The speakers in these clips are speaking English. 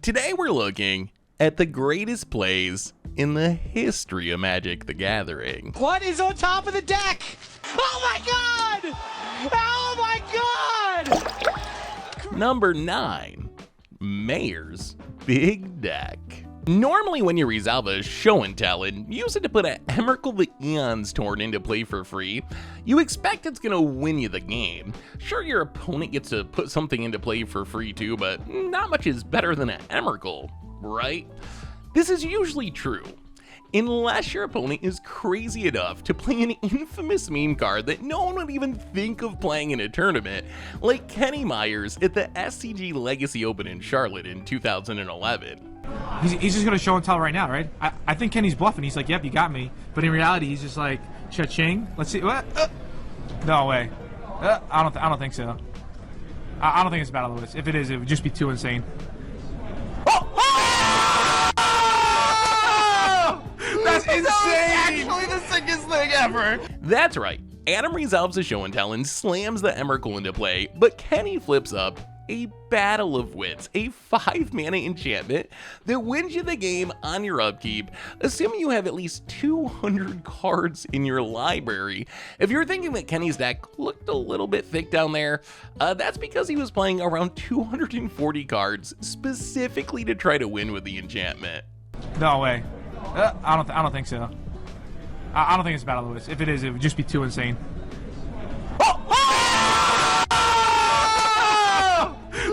Today we're looking at the greatest plays in the history of Magic the Gathering. What is on top of the deck? Oh my god! Oh my god! Number 9, Mayor's Big Deck. Normally when you resolve a show and tell and use it to put a Emrakul the Eon's Torn into play for free, you expect it's gonna win you the game. Sure, your opponent gets to put something into play for free too, but not much is better than an Emrakul, right? This is usually true, unless your opponent is crazy enough to play an infamous meme card that no one would even think of playing in a tournament, like Kenny Myers at the SCG Legacy Open in Charlotte in 2011. He's just gonna show and tell right now, right? I think Kenny's bluffing. He's like, "Yep, you got me," but in reality, he's just like, "Cha-ching." Let's see. What? No way. I don't think so. I don't think it's Battle of the Wits. If it is, it would just be too insane. That's insane! Actually the sickest thing ever! That's right. Adam resolves a show and tell and slams the Emrakul into play, but Kenny flips up a Battle of Wits, a 5-mana enchantment that wins you the game on your upkeep, assuming you have at least 200 cards in your library. If you're thinking that Kenny's deck looked a little bit thick down there, that's because he was playing around 240 cards specifically to try to win with the enchantment. No way. I don't think so. I don't think it's Battle of the Wits. If it is, it would just be too insane.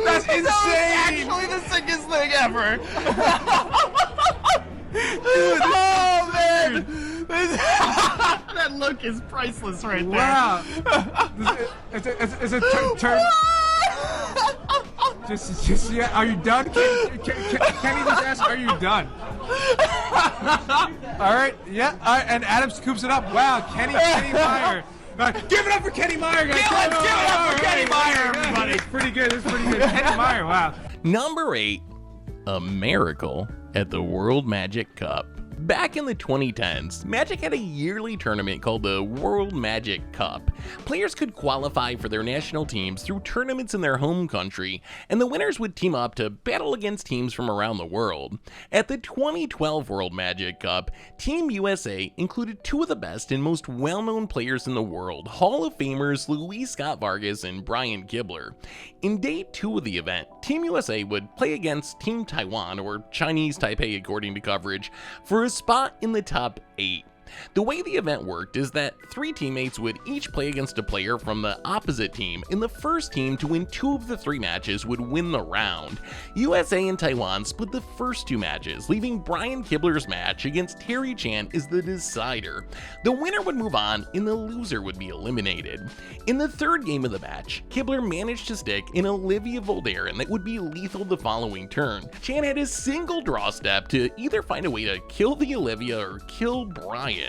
That's insane! Actually the sickest thing ever! Dude, oh man! That look is priceless right there. Wow! It's a turn. Just yeah. Are you done? Kenny just asked, "Are you done?" All right. Yeah. All right. And Adam scoops it up. Wow, Kenny Meyer. Give it up for Kenny Meyer, guys. Give it up for Kenny Meyer, everybody. It's pretty good. It's pretty good. Kenny Meyer. Wow. Number 8, a miracle at the World Magic Cup. Back in the 2010s, Magic had a yearly tournament called the World Magic Cup. Players could qualify for their national teams through tournaments in their home country, and the winners would team up to battle against teams from around the world. At the 2012 World Magic Cup, Team USA included 2 of the best and most well-known players in the world, Hall of Famers Luis Scott Vargas and Brian Kibler. In day 2 of the event, Team USA would play against Team Taiwan, or Chinese Taipei according to coverage, for a spot in the top 8. The way the event worked is that 3 teammates would each play against a player from the opposite team, and the first team to win 2 of the 3 matches would win the round. USA and Taiwan split the first 2 matches, leaving Brian Kibler's match against Terry Chan as the decider. The winner would move on, and the loser would be eliminated. In the 3rd game of the match, Kibler managed to stick an Olivia Voldaren that would be lethal the following turn. Chan had a single draw step to either find a way to kill the Olivia or kill Brian.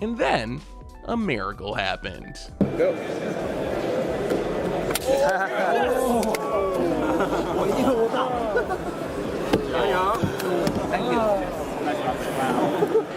And then, a miracle happened. Go. Thank you.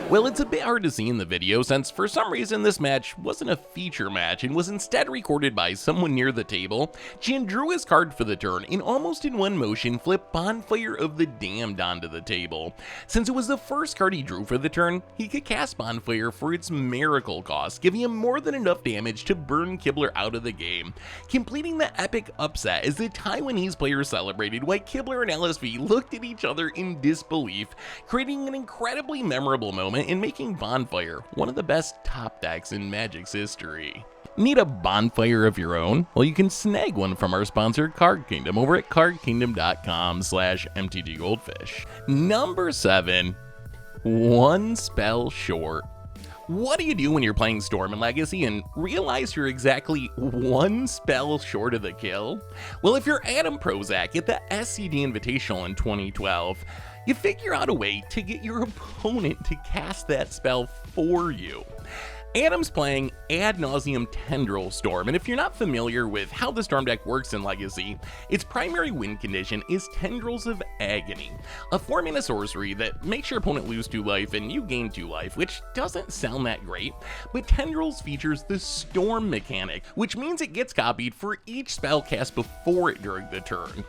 Well, it's a bit hard to see in the video since for some reason this match wasn't a feature match and was instead recorded by someone near the table. Chan drew his card for the turn and almost in one motion flipped Bonfire of the Damned onto the table. Since it was the first card he drew for the turn, he could cast Bonfire for its miracle cost, giving him more than enough damage to burn Kibler out of the game, completing the epic upset as the Taiwanese players celebrated while Kibler and LSV looked at each other in disbelief, creating an incredibly memorable moment and making Bonfire one of the best top decks in Magic's history. Need a Bonfire of your own? Well, you can snag one from our sponsor Card Kingdom over at cardkingdom.com/MTGGoldfish. Number 7, 1 spell short. What do you do when you're playing Storm and Legacy and realize you're exactly 1 spell short of the kill? Well, if you're Adam Prozac at the SCD Invitational in 2012, you figure out a way to get your opponent to cast that spell for you. Adam's playing Ad Nauseam Tendril Storm, and if you're not familiar with how the Storm deck works in Legacy, its primary win condition is Tendrils of Agony, a 4-mana sorcery that makes your opponent lose 2 life and you gain 2 life, which doesn't sound that great, but Tendrils features the Storm mechanic, which means it gets copied for each spell cast before it during the turn.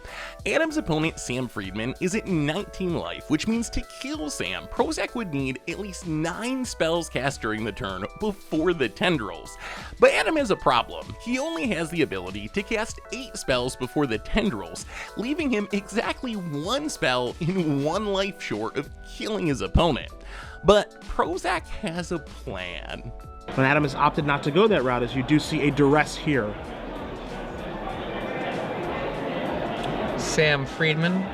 Adam's opponent, Sam Friedman, is at 19 life, which means to kill Sam, Prozac would need at least 9 spells cast during the turn before the Tendrils. But Adam has a problem. He only has the ability to cast 8 spells before the Tendrils, leaving him exactly 1 spell in 1 life short of killing his opponent. But Prozac has a plan. When Adam has opted not to go that route, as you do see a duress here. Sam Friedman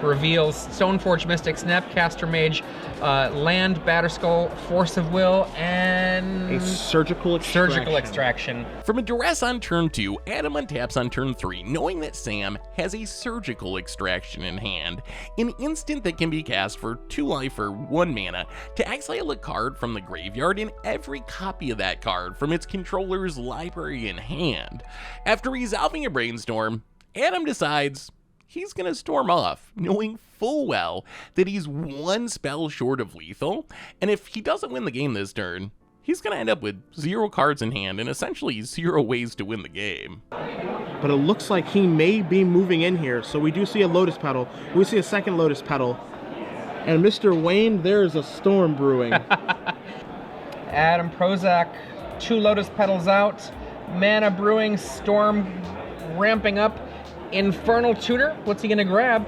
reveals Stoneforge Mystic, Snapcaster Mage, Land Batterskull, Force of Will, and A Surgical Extraction. From a duress on turn 2, Adam untaps on turn 3, knowing that Sam has a Surgical Extraction in hand, an instant that can be cast for 2 life or 1 mana to exile a card from the graveyard and every copy of that card from its controller's library in hand. After resolving a Brainstorm, Adam decides he's gonna storm off, knowing full well that he's 1 spell short of lethal, and if he doesn't win the game this turn, he's gonna end up with 0 cards in hand and essentially 0 ways to win the game. But it looks like he may be moving in here, so we do see a Lotus Petal. We see a second Lotus Petal. And Mr. Wayne, there is a storm brewing. Adam Prozac, 2 Lotus Petals out, Mana Brewing, Storm ramping up. Infernal Tutor, what's he gonna grab?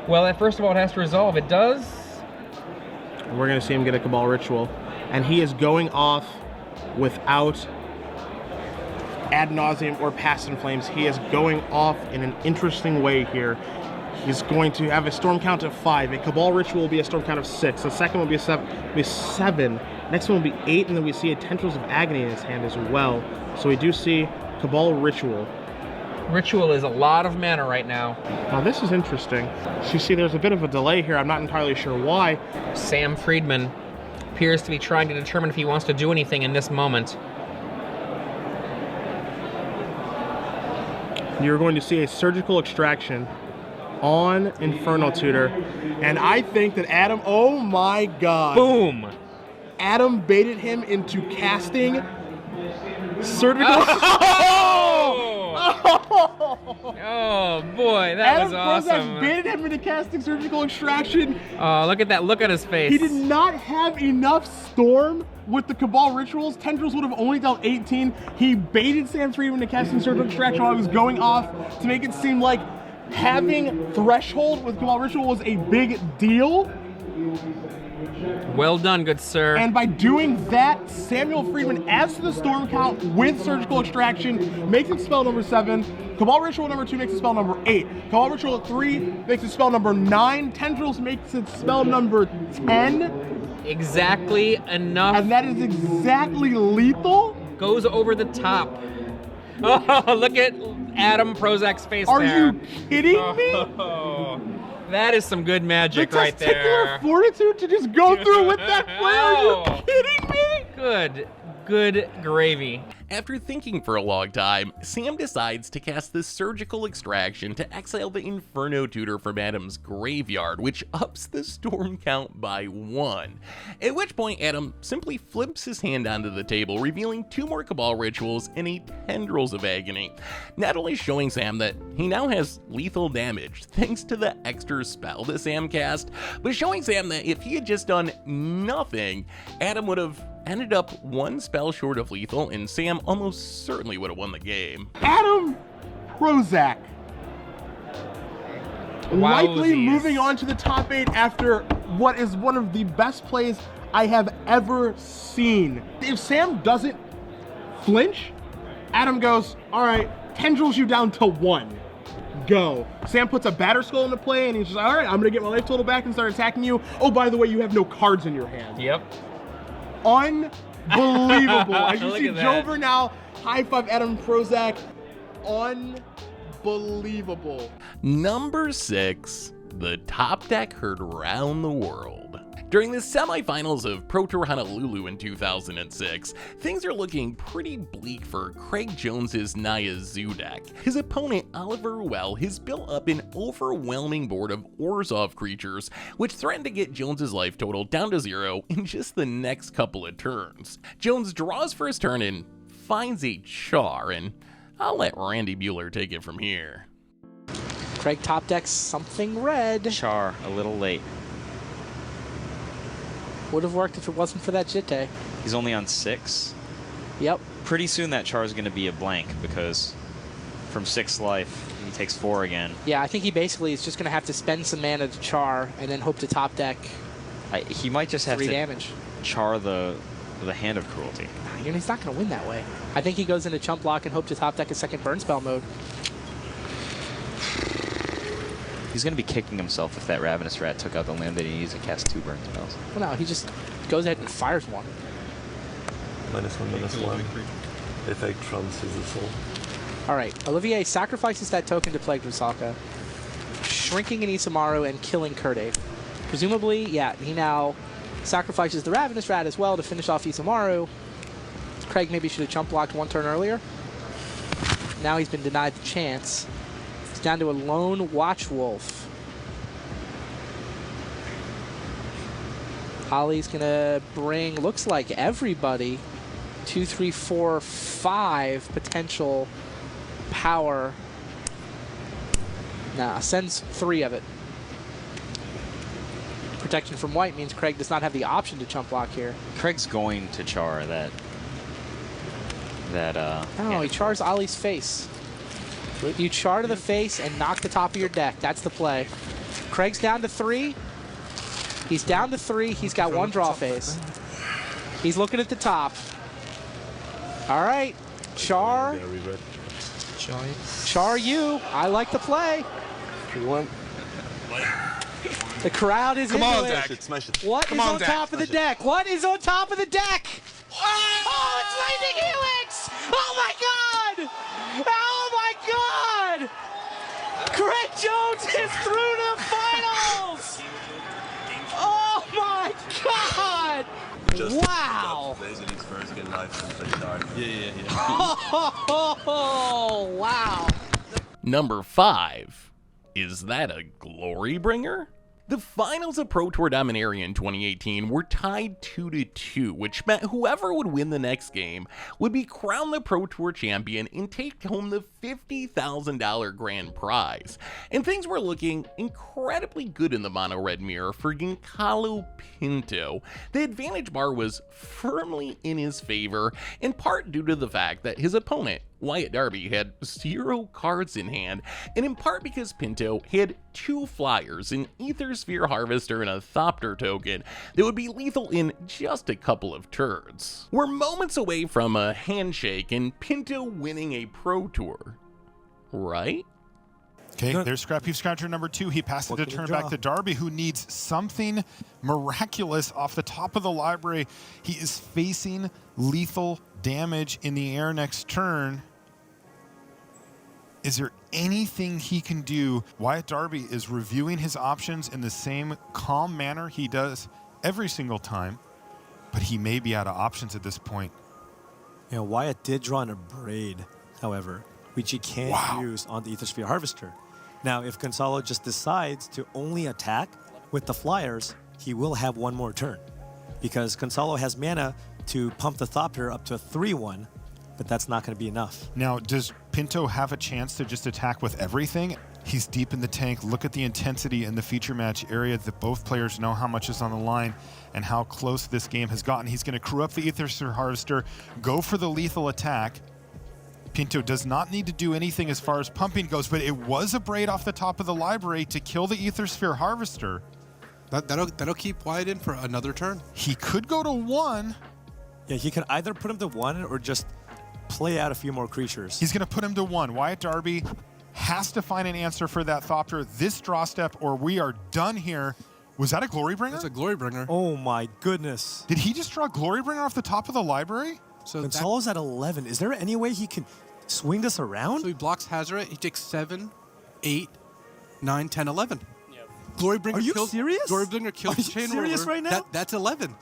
Well, first of all, it has to resolve. It does. We're gonna see him get a Cabal Ritual. And he is going off without Ad Nauseam or Past in Flames. He is going off in an interesting way here. He's going to have a storm count of 5. A Cabal Ritual will be a storm count of 6. The second will be a 7. Next one will be 8, and then we see a Tendrils of Agony in his hand as well. So we do see Cabal Ritual. Ritual is a lot of mana right now. Now this is interesting. So you see there's a bit of a delay here. I'm not entirely sure why. Sam Friedman appears to be trying to determine if he wants to do anything in this moment. You're going to see a Surgical Extraction on Infernal Tutor. And I think that Adam, oh my god. Boom! Adam baited him into casting Surgical Oh boy, that was awesome. Adam baited him into casting Surgical Extraction. Oh, look at that look at his face. He did not have enough Storm with the Cabal Rituals. Tendrils would have only dealt 18. He baited Sam Friedman into casting Surgical Extraction while he was going off to make it seem like having Threshold with Cabal Ritual was a big deal. Well done, good sir. And by doing that, Samuel Friedman adds to the storm count with Surgical Extraction, makes it spell number 7. Cabal Ritual number 2 makes it spell number 8. Cabal Ritual 3 makes it spell number 9. Tendrils makes it spell number 10. Exactly enough. And that is exactly lethal. Goes over the top. Oh, look at Adam Prozac's face Are there. you kidding me? Oh, that is some good magic The right testicular there. fortitude to just go through with that play. Are you kidding me? Good gravy. After thinking for a long time, Sam decides to cast the Surgical Extraction to exile the Inferno Tutor from Adam's graveyard, which ups the storm count by 1. At which point Adam simply flips his hand onto the table, revealing 2 more Cabal Rituals and a Tendrils of Agony, not only showing Sam that he now has lethal damage thanks to the extra spell that Sam cast, but showing Sam that if he had just done nothing, Adam would have ended up 1 spell short of lethal, and Sam almost certainly would have won the game. Adam Prozac likely Wowsies. moving on to the top 8 after what is one of the best plays I have ever seen. If Sam doesn't flinch, Adam goes, all right, Tendrils you down to 1. Go. Sam puts a Batterskull into play and he's just, all right, I'm gonna get my life total back and start attacking you. Oh, by the way, you have no cards in your hand. Yep. Unbelievable. As you Look see at Joe that. Vernal high five Adam Prozac. Unbelievable. Number 6, the top deck heard around the world. During the semifinals of Pro Tour Honolulu in 2006, things are looking pretty bleak for Craig Jones's Naya Zoo deck. His opponent, Oliver Ruel, has built up an overwhelming board of Orzhov creatures, which threaten to get Jones's life total down to 0 in just the next couple of turns. Jones draws for his turn and finds a Char, and I'll let Randy Bueller take it from here. Craig top decks something red. Char, a little late. Would have worked if it wasn't for that Jitte. He's only on 6. Yep. Pretty soon that Char is going to be a blank because from 6 life, he takes 4 again. Yeah, I think he basically is just going to have to spend some mana to Char and then hope to top deck He might just have 3 to damage. Char the Hand of Cruelty. He's not going to win that way. I think he goes into chump block and hope to top deck a second burn spell mode. He's going to be kicking himself if that Ravenous Rat took out the land that he needs to cast 2 burn spells. Well, no, he just goes ahead and fires one. -1/-1. Effect trumps his assault. All right, Olivier sacrifices that token to Plague Rusaka, shrinking an Isamaru and killing Kurde. Presumably, yeah, he now sacrifices the Ravenous Rat as well to finish off Isamaru. Craig maybe should have chump blocked 1 turn earlier. Now he's been denied the chance. He's down to a lone Watch Wolf. Ollie's gonna bring, looks like everybody, 2, 3, 4, 5 potential power. Nah, sends 3 of it. Protection from white means Craig does not have the option to chump block here. Craig's going to Char that. Oh, he chars Ollie's face. You char to the face and knock the top of your deck. That's the play. Craig's down to 3. He's down to 3. He's got 1 draw phase. He's looking at the top. All right, Char. Char you. I like the play. The crowd is into it. Smash it. What is on top of the deck? What is on top of the deck? Oh, it's Lightning Helix! Oh my God! Oh my God! Craig Jones is through the finals! Oh my God! Wow! Oh, wow! Number 5. Is that a Glorybringer? The finals of Pro Tour Dominaria in 2018 were tied 2-2, which meant whoever would win the next game would be crowned the Pro Tour champion and take home the $50,000 grand prize. And things were looking incredibly good in the mono-red mirror for Giancarlo Pinto. The advantage bar was firmly in his favor, in part due to the fact that his opponent, Wyatt Darby, had 0 cards in hand, and in part because Pinto had 2 flyers, an Aethersphere Harvester and a Thopter token that would be lethal in just a couple of turns. We're moments away from a handshake and Pinto winning a Pro Tour, right? Okay, there's Scrappy Scratcher number 2. He passes the turn back to Darby, who needs something miraculous off the top of the library. He is facing lethal damage in the air next turn. Is there anything he can do? Wyatt Darby is reviewing his options in the same calm manner he does every single time, but he may be out of options at this point. Yeah, Wyatt did draw in a braid, however, which he can't use on the Aethersphere Harvester. Now, if Gonzalo just decides to only attack with the flyers, he will have 1 more turn, because Gonzalo has mana to pump the Thopter up to a 3/1, but that's not going to be enough. Now, does Pinto have a chance to just attack with everything? He's deep in the tank. Look at the intensity in the feature match area that both players know how much is on the line and how close this game has gotten. He's going to crew up the Aethersphere Harvester, go for the lethal attack. Pinto does not need to do anything as far as pumping goes, but it was a braid off the top of the library to kill the Aethersphere Harvester. That'll keep Wyatt in for another turn. He could go to 1. Yeah, he can either put him to 1 or just play out a few more creatures. He's going to put him to 1. Wyatt Darby has to find an answer for that Thopter this draw step, or we are done here. Was that a Glorybringer? That's a Glorybringer. Oh my goodness. Did he just draw Glorybringer off the top of the library? So Gonzalo's at 11. Is there any way he can swing this around? So he blocks Hazoret. He takes 7, 8, 9, 10, 11. Glorybringer Are you kills, serious? Glorybringer kills Are you Chain serious Whirler. right now? That's 11.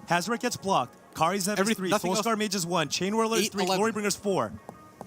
Hazard gets blocked. Kari's at 3. nothing Full else- Scar Mage is 1. Chain Whirler is 8, 3. 11. Glorybringer's 4.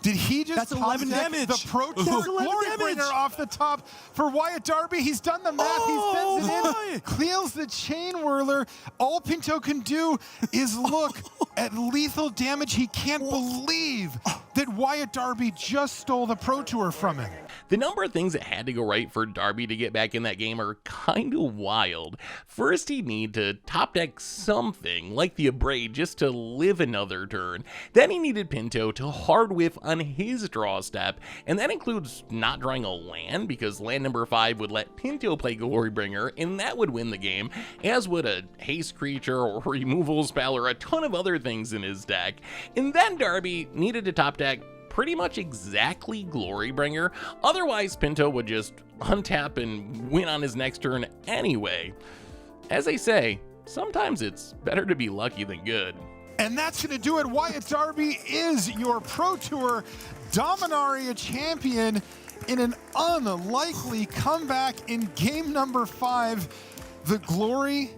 Did he just That's 11 top deck damage. the Pro Tour That's 11 Glorybringer damage. off the top for Wyatt Darby? He's done the math. Oh, he sends it boy. in, clears the Chain Whirler. All Pinto can do is look at lethal damage. He can't believe that Wyatt Darby just stole the Pro Tour from him. The number of things that had to go right for Darby to get back in that game are kind of wild. First, he'd need to top deck something like the Abrade just to live another turn. Then he needed Pinto to hard whiff on his draw step, and that includes not drawing a land because land number 5 would let Pinto play Glorybringer, and that would win the game, as would a haste creature or removal spell or a ton of other things in his deck. And then Darby needed to top deck pretty much exactly Glorybringer, otherwise Pinto would just untap and win on his next turn anyway. As they say, sometimes it's better to be lucky than good. And that's going to do it. Wyatt Darby is your Pro Tour Dominaria champion in an unlikely comeback in game number 5. The glory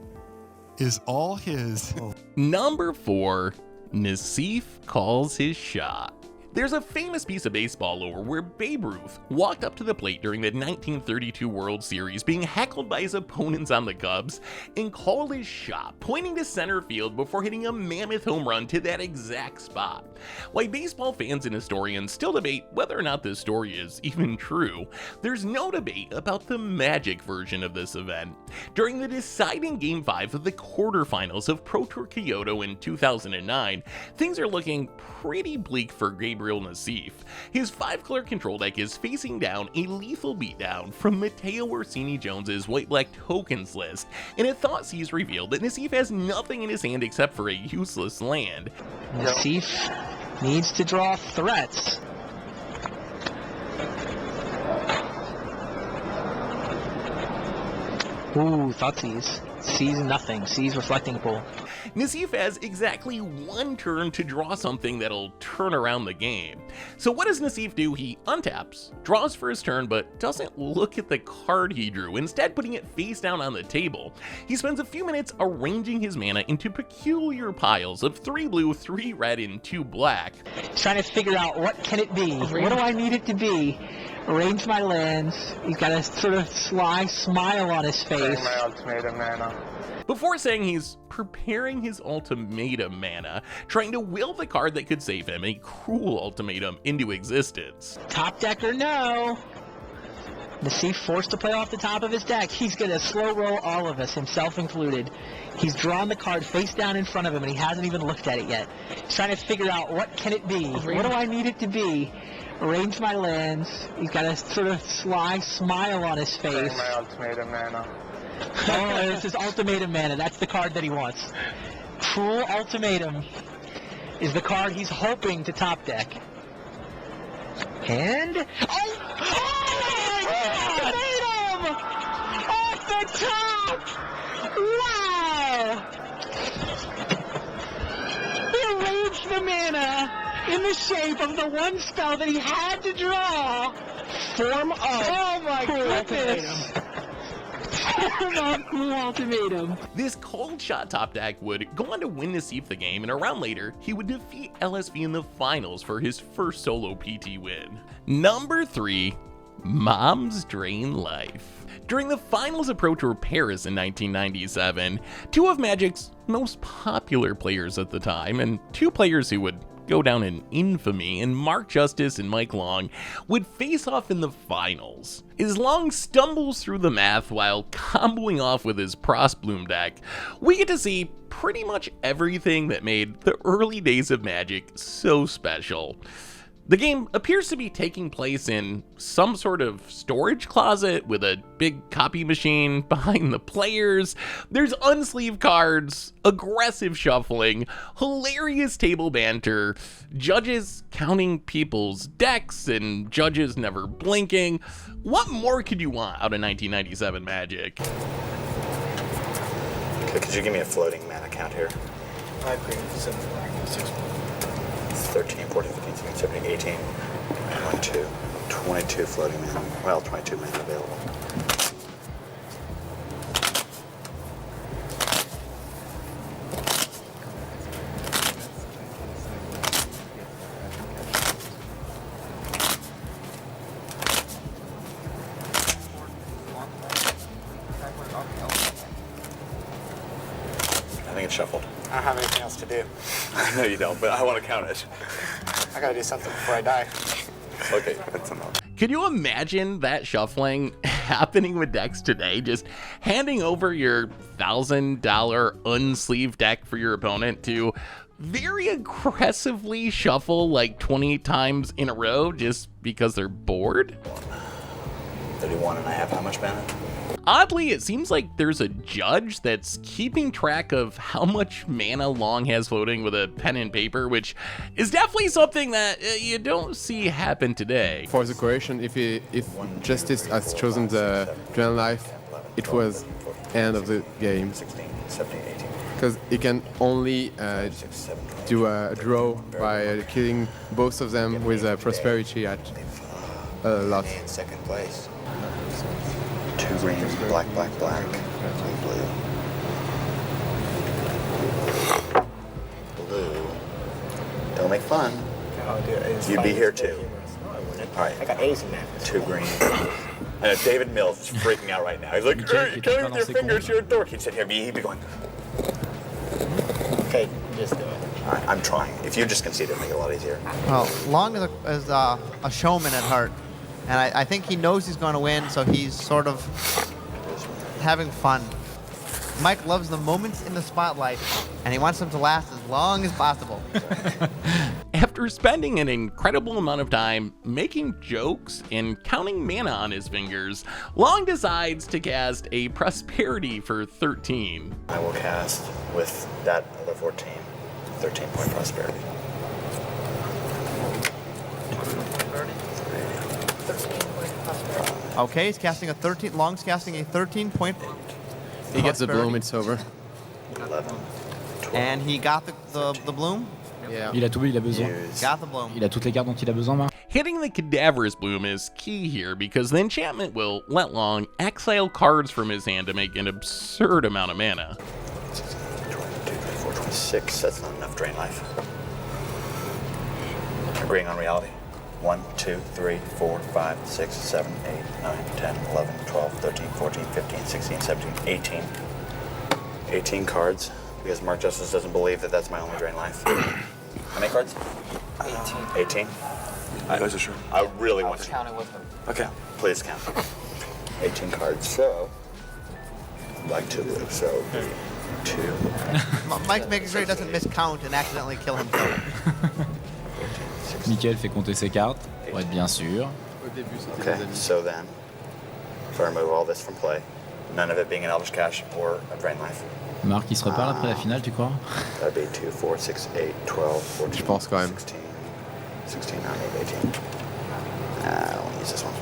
is all his. Number 4, Nassif calls his shot. There's a famous piece of baseball lore where Babe Ruth walked up to the plate during the 1932 World Series being heckled by his opponents on the Cubs and called his shot, pointing to center field before hitting a mammoth home run to that exact spot. While baseball fans and historians still debate whether or not this story is even true, there's no debate about the Magic version of this event. During the deciding Game 5 of the quarterfinals of Pro Tour Kyoto in 2009, things are looking pretty bleak for Gabriel Nassif. His 5-color control deck is facing down a lethal beatdown from Matteo Orsini-Jones's white-black tokens list, and a Thoughtseize revealed that Nassif has nothing in his hand except for a useless land. Nassif needs to draw threats. Ooh, Thoughtseize. Sees nothing. Sees Reflecting Pool. Nassif has exactly 1 turn to draw something that'll turn around the game. So what does Nassif do? He untaps, draws for his turn, but doesn't look at the card he drew, instead putting it face down on the table. He spends a few minutes arranging his mana into peculiar piles of 3 blue, 3 red, and 2 black. He's trying to figure out what can it be? What do I need it to be? Arrange my lands. He's got a sort of sly smile on his face. My ultimatum mana. Before saying he's preparing his ultimatum mana, trying to will the card that could save him, a cruel ultimatum, into existence. Top deck or no? Nassif forced to play off the top of his deck. He's gonna slow roll all of us, himself included. He's drawn the card face down in front of him and he hasn't even looked at it yet. He's trying to figure out what can it be? What do I need it to be? Arrange my lands. He's got a sort of sly smile on his face. My ultimatum mana. Oh, this is ultimatum mana. That's the card that he wants. Cruel Ultimatum is the card he's hoping to top deck. And ultimatum off the top. Wow! He arranged the mana in the shape of the one spell that he had to draw. Form of. Oh my goodness! Cool ultimatum. This cold shot top deck would go on to win Nassif the game, and a round later, he would defeat LSV in the finals for his first solo PT win. Number 3, Mom's Drain Life. During the finals of Pro Tour Paris in 1997, 2 of Magic's most popular players at the time, and 2 players who would go down in infamy, and Mark Justice and Mike Long would face off in the finals. As Long stumbles through the math while comboing off with his Prosbloom deck, we get to see pretty much everything that made the early days of Magic so special. The game appears to be taking place in some sort of storage closet with a big copy machine behind the players. There's unsleeved cards, aggressive shuffling, hilarious table banter, judges counting people's decks, and judges never blinking. What more could you want out of 1997 Magic? Okay, could you give me a floating mana count here? 5 green, 7 black, 6 blue. 13, 14, 15, 16, 17, 18, 22 floating mana. Well, 22 mana available. think it's shuffled. I don't have anything else to do. I know you don't, but I want to count it. I gotta do something before I die. Okay, that's enough. Could you imagine that shuffling happening with decks today? Just handing over your $1,000 unsleeved deck for your opponent to very aggressively shuffle like 20 times in a row just because they're bored? 31 and I have how much mana? Oddly, it seems like there's a judge that's keeping track of how much mana Long has floating with a pen and paper, which is definitely something that you don't see happen today. For the correction, if Justice has chosen the drain life, it was end of the game. 16, 17, 18. Because he can only do a draw by killing both of them with a prosperity at a lot. In second place. 2 green, black, black, black, blue. Blue. Don't make fun. Oh, dude, You'd be here too. Alright. I got A's in that. 2 green. And David Mills is freaking out right now. He's like, hey, you can't with your fingers, you're a dork. He'd sit here, he'd be going. Okay, just do it. Alright, I'm trying. If you just concede, it'll make it a lot easier. Well, Long is a showman at heart. And I think he knows he's going to win, so he's sort of having fun. Mike loves the moments in the spotlight, and he wants them to last as long as possible. After spending an incredible amount of time making jokes and counting mana on his fingers, Long decides to cast a prosperity for 13. I will cast with that other 14, 13-point prosperity. Okay, he's casting a 13. Long's casting a 13-point. He gets the bloom, it's over. 11. 12. And he got the bloom. Yeah. Il a tout, il a besoin. Got the bloom. Il a toutes les cartes dont il a besoin, Marc. Hitting the Cadaverous Bloom is key here because the enchantment will let Long exile cards from his hand to make an absurd amount of mana. 26, that's not enough drain life. Agreeing on reality. 1, 2, 3, 4, 5, 6, 7, 8, 9, 10, 11, 12, 13, 14, 15, 16, 17, 18. 18 cards, because Mark Justice doesn't believe that that's my only drain life. How many cards? 18. 18? I wasn't sure. I really want to. Counting with him. Okay, please count. 18 cards, so. Black, 2 blue, so. 2. Mike's making sure he doesn't miscount and accidentally kill himself. Michael fait compter ses cartes, pour être bien sûr. Okay, so then, if I remove all this from play, none of it being an Elvish Cache or a Drain Life. Marc, il se reparle après la finale, tu crois? That'd be 2, 4, 6, 8, 12, 14, Je pense quand même. 16, 16, 9, 8, 18. I don't want to use this one.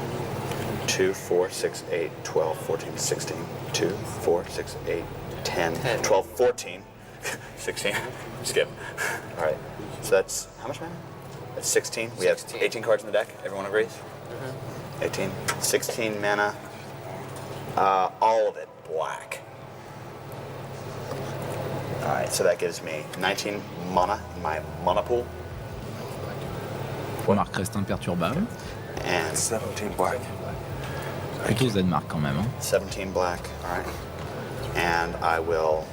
2, 4, 6, 8, 12, 14, 16. 2, 4, 6, 8, 10, 12, 14, 16. Skip. All right, so that's, how much mana? That's 16. We have 18 cards in the deck. Everyone agrees? 18. 16 mana. All of it black. All right, so that gives me 19 mana in my mana pool. Marc reste imperturbable. And 17 black. Plutôt Z Marc quand même. Hein. 17 black. All right. And I will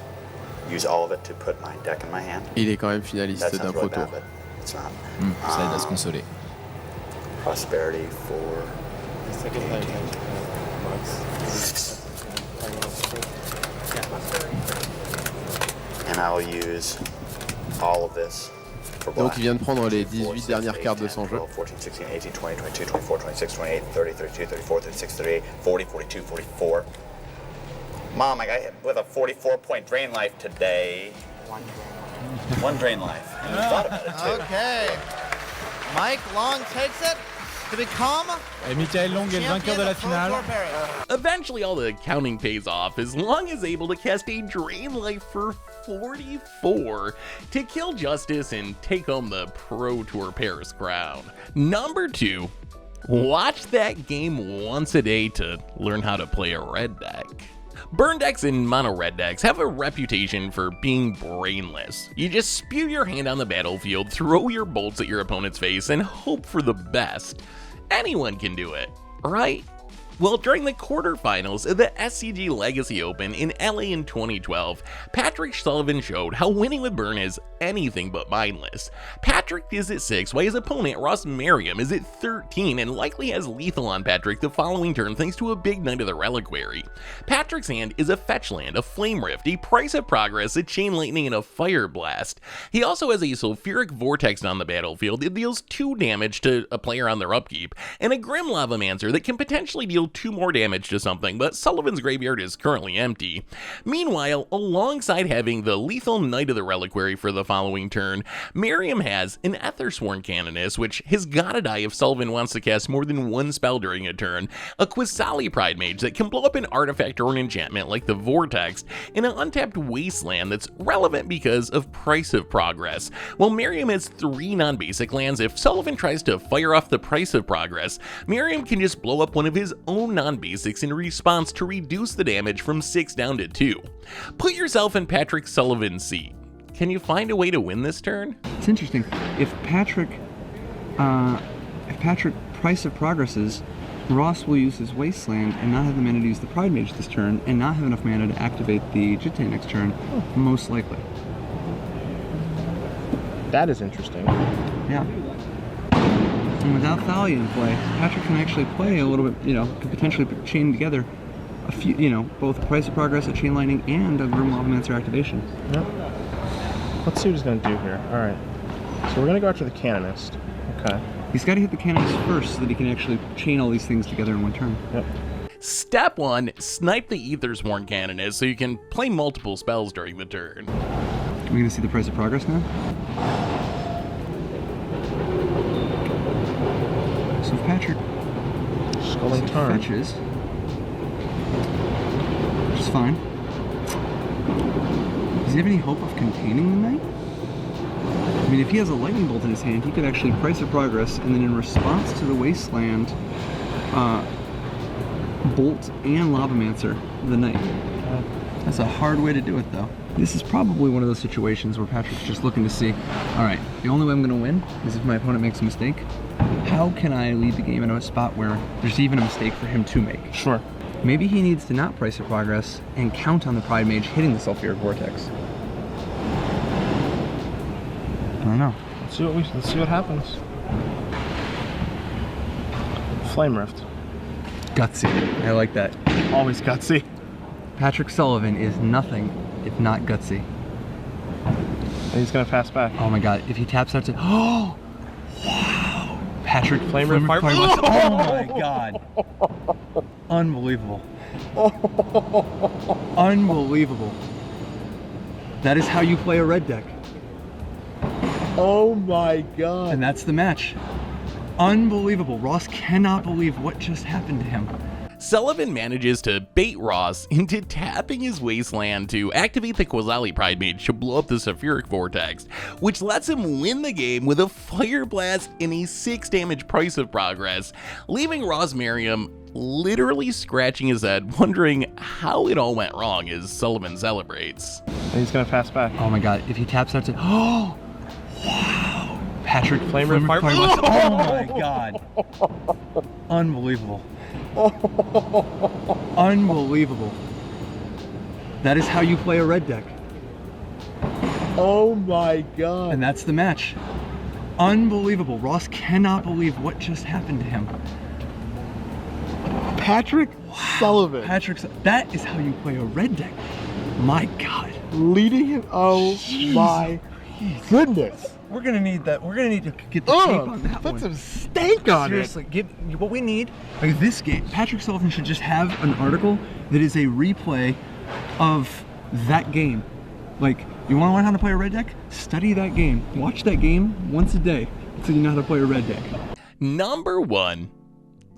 use all of it to put my deck in my hand. Il est quand même finaliste d'un Pro Tour. It's not. Ça aide à se consoler. Prosperity for. And I'll use all of this for black. Donc il vient de prendre les 18 dernières cartes de son jeu. 12, 14, 16, 18, 20, 22, 24, 26, 28, 30, 32, 34, 36, 38, 40, 42, 44. Mom, I got hit with a 44-point drain life today. One drain life. And you thought about it too. Okay. Mike Long takes it to become. Et Michael Long est le vainqueur de la finale. Eventually, all the counting pays off as Long is able to cast a Drain Life for 44 to kill Justice and take home the Pro Tour Paris crown. Number 2, watch that game once a day to learn how to play a red deck. Burn decks and mono red decks have a reputation for being brainless. You just spew your hand on the battlefield, throw your bolts at your opponent's face, and hope for the best. Anyone can do it, right? Well, during the quarterfinals of the SCG Legacy Open in LA in 2012, Patrick Sullivan showed how winning with Burn is anything but mindless. Patrick is at 6, while his opponent Ross Merriam is at 13 and likely has lethal on Patrick the following turn thanks to a big Knight of the Reliquary. Patrick's hand is a fetch land, a Flame Rift, a Price of Progress, a Chain Lightning, and a Fire Blast. He also has a Sulfuric Vortex on the battlefield. It deals 2 damage to a player on their upkeep, and a Grim Lavamancer that can potentially deal 2 more damage to something, but Sullivan's graveyard is currently empty. Meanwhile, alongside having the lethal Knight of the Reliquary for the following turn, Merriam has an Ethersworn Canoness, which has gotta die if Sullivan wants to cast more than 1 spell during a turn, a Qasali Pride Mage that can blow up an artifact or an enchantment like the Vortex, and an untapped Wasteland that's relevant because of Price of Progress. While Merriam has 3 non-basic lands, if Sullivan tries to fire off the Price of Progress, Merriam can just blow up one of his own non-basics in response to reduce the damage from 6 down to 2. Put yourself in Patrick Sullivan's seat. Can you find a way to win this turn? It's interesting. If Patrick Price of Progresses, Ross will use his Wasteland and not have the mana to use the Pride Mage this turn, and not have enough mana to activate the Jitte next turn, most likely. That is interesting. Yeah. And without Thalia in play, Patrick can actually play a little bit, can potentially chain together a few, both Price of Progress, a Chain Lightning, and a Grim Lavamancer activation. Yep. Let's see what he's going to do here. Alright. So we're going to go after the Canonist. Okay. He's got to hit the Canonist first so that he can actually chain all these things together in one turn. Yep. Step 1, snipe the Ethersworn Canonist so you can play multiple spells during the turn. Are we going to see the Price of Progress now? So if Patrick fetches, which is fine. Does he have any hope of containing the Knight? I mean, if he has a Lightning Bolt in his hand, he could actually Price of Progress, and then in response to the Wasteland, Bolt and Lavamancer the Knight. That's a hard way to do it, though. This is probably one of those situations where Patrick's just looking to see, all right, the only way I'm going to win is if my opponent makes a mistake. How can I lead the game into a spot where there's even a mistake for him to make? Sure. Maybe he needs to not Price of Progress and count on the Pride Mage hitting the Sulfuric Vortex. I don't know. Let's see what happens. Flame Rift. Gutsy. I like that. Always gutsy. Patrick Sullivan is nothing if not gutsy. And he's gonna pass back. Oh my god, if he taps out to... Oh! Wow! Patrick Flame Rift Fire... Oh my god! Unbelievable. Unbelievable. That is how you play a red deck. Oh my god. And that's the match. Unbelievable. Ross cannot believe what just happened to him. Sullivan manages to bait Ross into tapping his Wasteland to activate the Qasali Pride Mage to blow up the Sulfuric Vortex, which lets him win the game with a Fire Blast and a 6 damage Price of Progress, leaving Ross Merriam literally scratching his head, wondering how it all went wrong as Sullivan celebrates. And he's gonna pass back. Oh my god, if he taps out to... Oh! Wow! Patrick Flame Rift Fire... Oh my god! Unbelievable. Unbelievable. That is how you play a red deck. Oh my god. And that's the match. Unbelievable. Ross cannot believe what just happened to him. Patrick Sullivan. That is how you play a red deck. My god. Leading him. Oh my goodness. We're gonna need that. We're gonna need to get the tape on that put one. some steak on Seriously, what we need, like this game, Patrick Sullivan should just have an article that is a replay of that game. Like, you want to learn how to play a red deck? Study that game. Watch that game once a day so you know how to play a red deck. Number 1.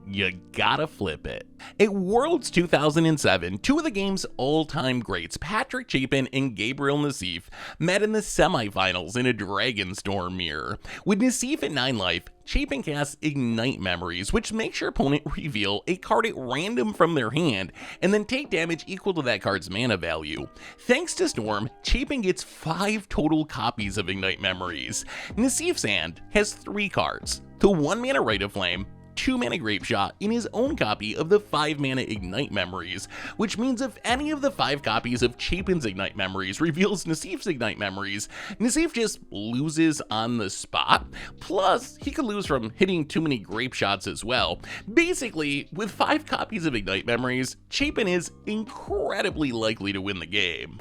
You gotta flip it. At Worlds 2007, 2 of the game's all-time greats, Patrick Chapin and Gabriel Nassif, met in the semifinals in a Dragonstorm mirror. With Nassif at 9 life, Chapin casts Ignite Memories, which makes your opponent reveal a card at random from their hand, and then take damage equal to that card's mana value. Thanks to Storm, Chapin gets 5 total copies of Ignite Memories. Nassif's hand has 3 cards, the 1-mana Rite of Flame, 2-mana Grape Shot in his own copy of the 5-mana Ignite Memories, which means if any of the 5 copies of Chapin's Ignite Memories reveals Nassif's Ignite Memories, Nassif just loses on the spot. Plus, he could lose from hitting too many Grape Shots as well. Basically, with 5 copies of Ignite Memories, Chapin is incredibly likely to win the game.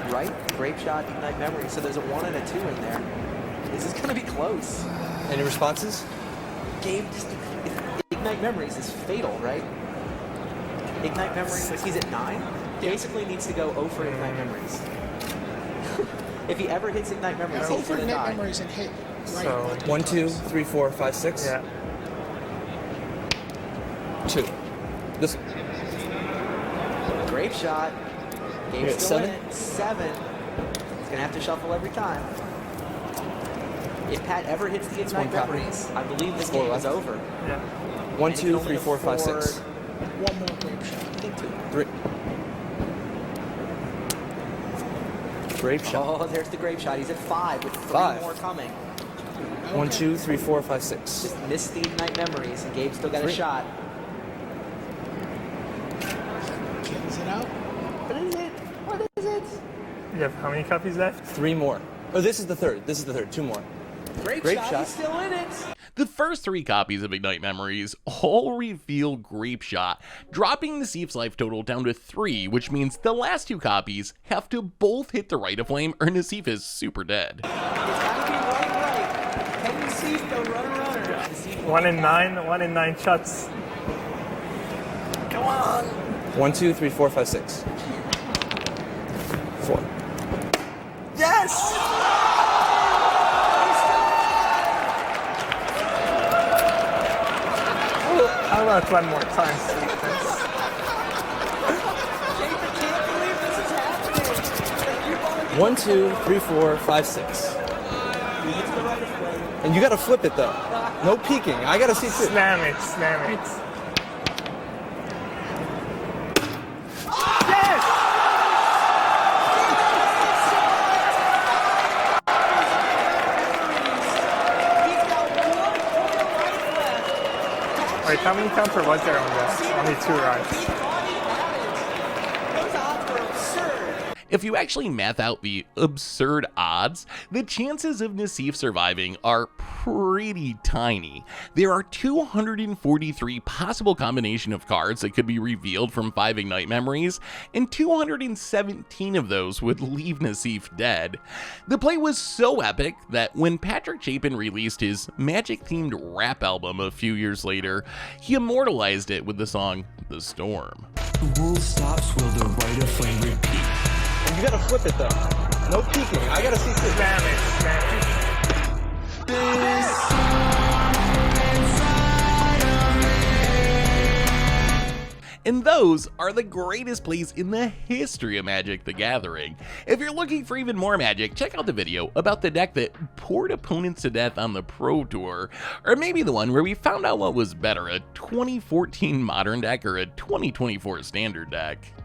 Right? Grape Shot, Ignite Memory. So there's a 1 and a 2 in there. This is going to be close. Any responses? Gabe, just Ignite Memories is fatal, right? Ignite Memories, he's at 9. Basically needs to go 0 for Ignite Memories. If he ever hits Ignite Memories, he's going to die. Memories and hit. Right. So 1, 2, 3, 4, 5, 6. Yeah. 2. This. Grape Shot. Gabe's You're at still 7? in it. 7. He's going to have to shuffle every time. If Pat ever hits the Ignite Memories, I believe this game is over. Yeah. 1, And he 2, can 3, only 4, 5, 6. afford One more grape shot. I think 2. 3. Grape Shot. Oh, there's the Grape Shot. He's at 5 with 3 5. more coming. 1, 2, 3, 4, 5, 6. Just missed the Ignite Memories, and Gabe's still got a 3. shot. Is it out? What is it? What is it? You have how many copies left? 3 more. Oh, this is the third. 2 more. Grape Grape Shot, Shot. he's still in it. The first 3 copies of Ignite Memories all reveal Grape Shot, dropping Nassif's life total down to 3, which means the last 2 copies have to both hit the Rite of Flame or Nassif is super dead. It's gotta be right. Can you see the runner? 1 in 9. 1 in 9 shots. Come on. 1, 2, 3, 4, 5, 6. 4. Yes! How about one more time, Stevens? 1, 2, 3, 4, 5, 6. And you gotta flip it though. No peeking. I gotta see too. Slam it, slam it. Wait, how many counter was there on this? Only 2, right? If you actually math out the absurd odds, the chances of Nassif surviving are pretty tiny. There are 243 possible combination of cards that could be revealed from 5 Ignite Memories, and 217 of those would leave Nassif dead. The play was so epic that when Patrick Chapin released his Magic-themed rap album a few years later, he immortalized it with the song The Storm. The world stops, will the Rite of Flame repeat? And you gotta flip it though. No peeking. I gotta see too. Slam it, slam it. And those are the greatest plays in the history of Magic the Gathering. If you're looking for even more Magic, check out the video about the deck that poured opponents to death on the Pro Tour, or maybe the one where we found out what was better, a 2014 Modern deck or a 2024 Standard deck.